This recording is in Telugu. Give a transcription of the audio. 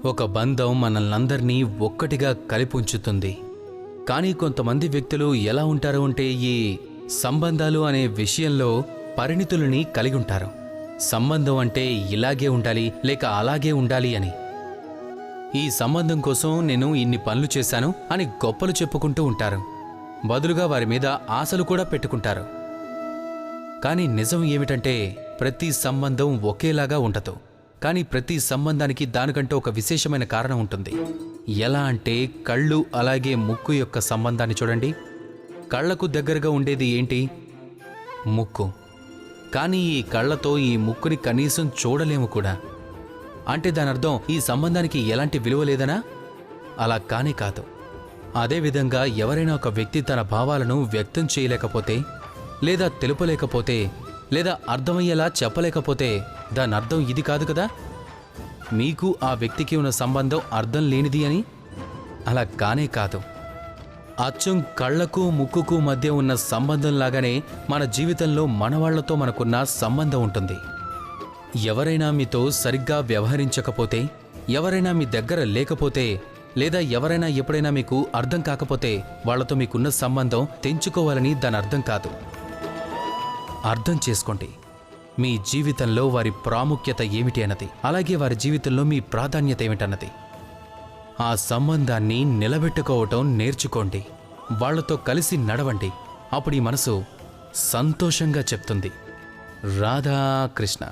ఒక బంధం మనల్నందరినీ ఒక్కటిగా కలిపి ఉంచుతుంది. కానీ కొంతమంది వ్యక్తులు ఎలా ఉంటారు అంటే ఈ సంబంధాలు అనే విషయంలో పరిణితులని కలిగి ఉంటారు. సంబంధం అంటే ఇలాగే ఉండాలి లేక అలాగే ఉండాలి అని. ఈ సంబంధం కోసం నేను ఇన్ని పనులు చేశాను అని గొప్పలు చెప్పుకుంటూ ఉంటారు. బదులుగా వారి మీద ఆశలు కూడా పెట్టుకుంటారు. కానీ నిజం ఏమిటంటే ప్రతి సంబంధం ఒకేలాగా ఉండదు. కానీ ప్రతి సంబంధానికి దానికంటూ ఒక విశేషమైన కారణం ఉంటుంది. ఎలా అంటే కళ్ళు అలాగే ముక్కు యొక్క సంబంధాన్ని చూడండి. కళ్లకు దగ్గరగా ఉండేది ఏంటి? ముక్కు. కానీ ఈ కళ్లతో ఈ ముక్కుని కనీసం చూడలేము కూడా. అంటే దాని అర్థం ఈ సంబంధానికి ఎలాంటి విలువ లేదనా? అలా కానే కాదు. అదేవిధంగా ఎవరైనా ఒక వ్యక్తి తన భావాలను వ్యక్తం చేయలేకపోతే లేదా తెలుపలేకపోతే లేదా అర్థమయ్యేలా చెప్పలేకపోతే దాని అర్థం ఇది కాదు కదా, మీకు ఆ వ్యక్తికి ఉన్న సంబంధం అర్థం లేనిది అని. అలా కానే కాదు. అచ్చం కళ్లకు ముక్కుకు మధ్య ఉన్న సంబంధం లాగానే మన జీవితంలో మనవాళ్లతో మనకున్న సంబంధం ఉంటుంది. ఎవరైనా మీతో సరిగ్గా వ్యవహరించకపోతే, ఎవరైనా మీ దగ్గర లేకపోతే లేదా ఎవరైనా ఎప్పుడైనా మీకు అర్థం కాకపోతే వాళ్లతో మీకున్న సంబంధం తెంచుకోవాలని దాని అర్థం కాదు. అర్థం చేసుకోండి మీ జీవితంలో వారి ప్రాముఖ్యత ఏమిటి అన్నది, అలాగే వారి జీవితంలో మీ ప్రాధాన్యత ఏమిటన్నది. ఆ సంబంధాన్ని నిలబెట్టుకోవటం నేర్చుకోండి. వాళ్లతో కలిసి నడవండి. అప్పుడు ఈ మనసు సంతోషంగా చెప్తుంది, రాధాకృష్ణ.